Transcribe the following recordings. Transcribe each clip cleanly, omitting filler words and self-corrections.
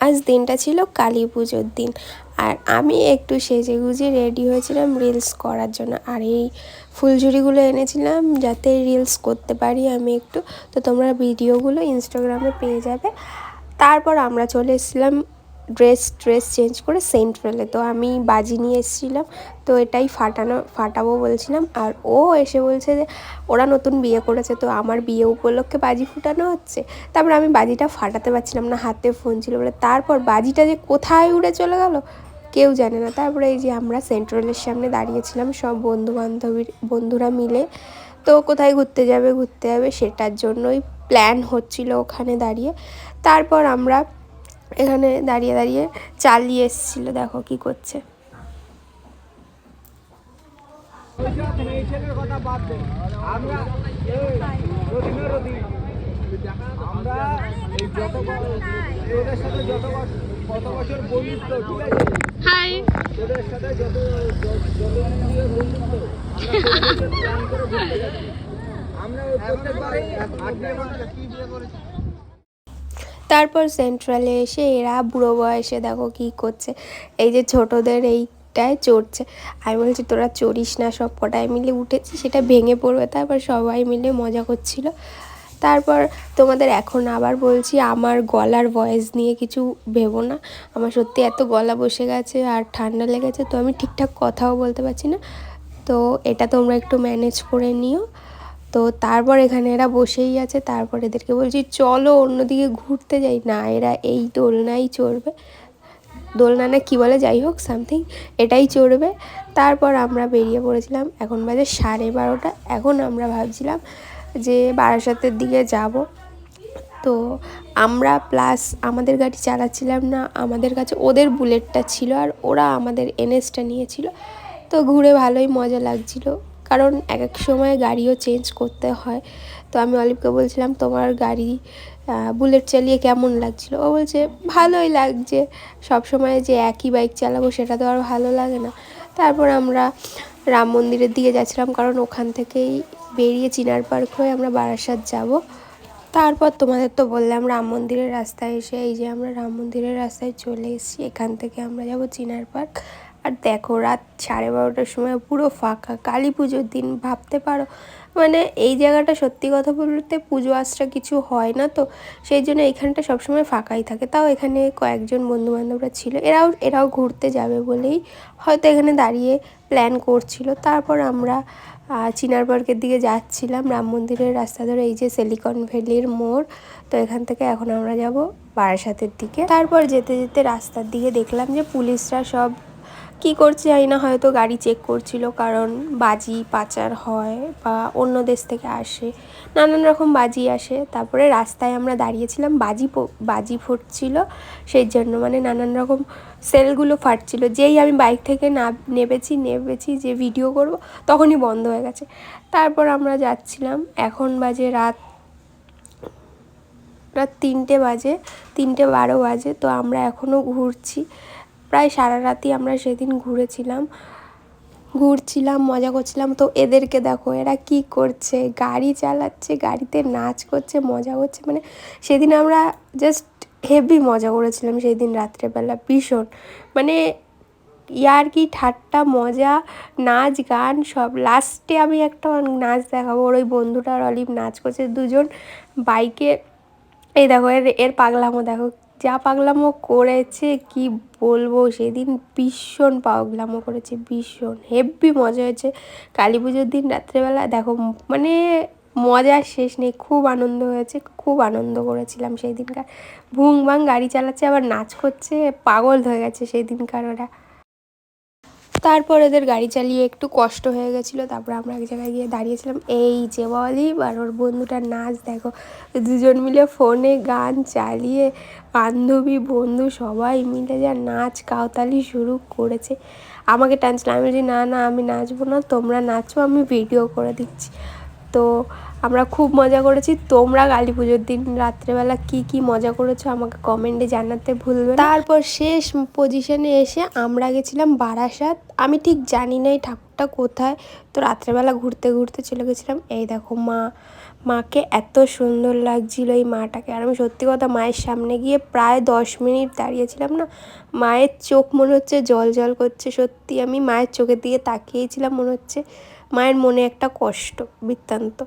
আজ দিনটা ছিল কালী পুজোর দিন, আর আমি একটু সেজেগুজে রেডি হয়েছিলাম রিলস করার জন্য। আর এই ফুলঝুরিগুলো এনেছিলাম যাতে রিলস করতে পারি আমি একটু। তো তোমরা ভিডিওগুলো ইনস্টাগ্রামে পেয়ে যাবে। তারপর আমরা চলে এসেছিলাম ড্রেস চেঞ্জ করে সেন্ট্রালে। তো আমি বাজি নিয়ে এসেছিলাম, তো এটাই ফাটাবো বলছিলাম। আর ও এসে বলছে যে ওরা নতুন বিয়ে করেছে, তো আমার বিয়ে উপলক্ষে বাজি ফুটানো হচ্ছে। তারপর আমি বাজিটা ফাটাতে পারছিলাম না, হাতে ফোন ছিল বলে। তারপর বাজিটা যে কোথায় উড়ে চলে গেল কেউ জানে না। তারপরে এই যে আমরা সেন্ট্রালের সামনে দাঁড়িয়েছিলাম সব বন্ধুরা মিলে। তো কোথায় ঘুরতে যাবে সেটার জন্যই প্ল্যান হচ্ছিল ওখানে দাঁড়িয়ে। তারপর আমরা এখানে দাঁড়িয়ে দাঁড়িয়ে চালিয়ে এসেছিল, দেখো কি করছে। হাই তারপর সেন্ট্রালে এসে এরা বুড়ো বয়সে দেখো কি করছে, এই যে ছোটদের এইটায় চড়ছে। আমি বলছি তোরা চড়িস না, সব কটায় মিলে উঠেছি, সেটা ভেঙে পড়বে। তারপর সবাই মিলে মজা করছিল। তারপর তোমাদের এখন আবার বলছি, আমার গলার ভয়েস নিয়ে কিছু ভেবো না। আমার সত্যি এত গলা বসে গেছে আর ঠান্ডা লেগেছে, তো আমি ঠিকঠাক কথাও বলতে পারছি না। তো এটা তোমরা একটু ম্যানেজ করে নিও। তো তারপর এখানে এরা বসেই আছে। তারপর এদেরকে বলছি চলো অন্যদিকে ঘুরতে যাই, না এরা এই দোলনাই চড়বে, দোলনা না কী বলে, যাই হোক সামথিং এটাই চড়বে। তারপর আমরা বেরিয়ে পড়েছিলাম। এখন বাজে 12:30। এখন আমরা ভাবছিলাম যে বারাসাতের দিকে যাব। তো আমরা প্লাস আমাদের গাড়ি চালাচ্ছিলাম না, আমাদের কাছে ওদের বুলেটটা ছিল আর ওরা আমাদের এনএসটা নিয়েছিল। তো ঘুরে ভালোই মজা লাগছিল, কারণ এক এক সময় গাড়িও চেঞ্জ করতে হয়। তো আমি অলিভকে বলছিলাম তোমার গাড়ি বুলেট চালিয়ে কেমন লাগছিল। ও বলছে ভালোই লাগছে, সব সময় যে একই বাইক চালাবো সেটা তো আর ভালো লাগে না। তারপর আমরা রাম মন্দিরের দিকে যাচ্ছিলাম, কারণ ওখান থেকেই বেরিয়ে চিনার পার্ক হয়ে আমরা বারাসাত যাব। তারপর তোমাদের তো বললাম রাম মন্দিরের রাস্তায় এসে, এই যে আমরা রাম মন্দিরের রাস্তায় চলে এসেছি। এখান থেকে আমরা যাব চিনার পার্ক। আর দেখো রাত 12:30টার সময় পুরো ফাঁকা, কালী পুজোর দিন, ভাবতে পারো। মানে এই জায়গাটা সত্যি কথা বলতে পুজো আশ্রা কিছু হয় না, তো সেই জন্য এইখানটা সবসময় ফাঁকাই থাকে। তাও এখানে কয়েকজন বন্ধুবান্ধবরা ছিল, এরাও ঘুরতে যাবে বলেই হয়তো এখানে দাঁড়িয়ে প্ল্যান করছিল। তারপর আমরা চিনার পার্কের দিকে যাচ্ছিলাম রাম মন্দিরের রাস্তা ধরে, এই যে সিলিকন ভ্যালির মোড়। তো এখান থেকে এখন আমরা যাব বারাসাতের দিকে। তারপর যেতে যেতে রাস্তার দিকে দেখলাম যে পুলিশরা সব কি করছে জানি না, হয়তো গাড়ি চেক করছিল, কারণ বাজি পাচার হয় বা অন্য দেশ থেকে আসে, নানান রকম বাজি আসে। তারপরে রাস্তায় আমরা দাঁড়িয়েছিলাম, বাজি ফুটছিল, সেই জন্য মানে নানান রকম সেলগুলো ফাটছিল। যেই আমি বাইক থেকে নেবেছি যে ভিডিও করব, তখনই বন্ধ হয়ে গেছে। তারপর আমরা যাচ্ছিলাম, এখন বাজে রাত 3টে বাজে, 3:12 বাজে। তো আমরা এখনও ঘুরছি, প্রায় সারা রাতই আমরা সেদিন ঘুরছিলাম মজা করছিলাম। তো এদেরকে দেখো এরা কি করছে, গাড়ি চালাচ্ছে, গাড়িতে নাচ করছে, মজা করছে। মানে সেদিন আমরা জাস্ট হেভি মজা করেছিলাম সেই দিন রাত্রেবেলা, ভীষণ। মানে ইয়ার্কি ঠাট্টা মজা, নাচ গান সব। লাস্টে আমি একটা নাচ দেখাবো, ওর ওই বন্ধুটা আর অলিভ নাচ করছে দুজন বাইকে। এই দেখো এর পাগলামো দেখো, যা পাগলামো করেছে কি বলবো। সেদিন ভীষণ পাগলামো করেছে, ভীষণ হেভি মজা হয়েছে। কালী পুজোর দিন রাত্রেবেলা দেখো, মানে মজার শেষ নেই, খুব আনন্দ হয়েছে, খুব আনন্দ করেছিলাম সেই দিনকার। ভুং ভাং গাড়ি চালাচ্ছে আবার নাচ করছে, পাগল হয়ে গেছে সেই দিনকার ওরা। তারপর এদের গাড়ি চালিয়ে একটু কষ্ট হয়ে গেছিলো। তারপর আমরা এক জায়গায় গিয়ে দাঁড়িয়েছিলাম, এই যে অলিভ আর ওর বন্ধুটার নাচ দেখো, দুজন মিলে ফোনে গান চালিয়ে বান্ধবী বন্ধু সবাই মিলে যা নাচ কাওতালি শুরু করেছে। আমাকে টানছিল, আমি বলছি না আমি নাচবো না, তোমরা নাচো, আমি ভিডিও করে দিচ্ছি। তো আমরা খুব মজা করেছি। তোমরা কালী পুজোর দিন রাত্রেবেলা কি মজা করেছো আমাকে কমেন্টে জানাতে ভুলবে না। তারপর শেষ পজিশনে এসে আমরা গেছিলাম বারাসাত। আমি ঠিক জানি না এই ঠাকুরটা কোথায়, তো রাত্রেবেলা ঘুরতে চলে গেছিলাম। এই দেখো মাকে এত সুন্দর লাগছিল এই মাটাকে। আর আমি সত্যি কথা মায়ের সামনে গিয়ে প্রায় 10 মিনিট দাঁড়িয়েছিলাম না, মায়ের চোখ মনে হচ্ছে জল জল করছে। সত্যি আমি মায়ের চোখের দিকে তাকিয়েছিলাম, মনে হচ্ছে মায়ের মনে একটা কষ্ট বৃত্তান্ত।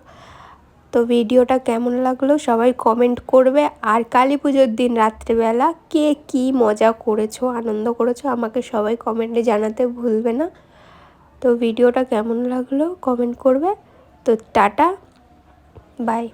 তো ভিডিওটা কেমন লাগলো সবাই কমেন্ট করবে। আর কালী পুজোর দিন রাত্রেবেলা কে কী মজা করেছো, আনন্দ করেছো, আমাকে সবাই কমেন্টে জানাতে ভুলবে না। তো ভিডিওটা কেমন লাগলো কমেন্ট করবে। তো টাটা, বাই।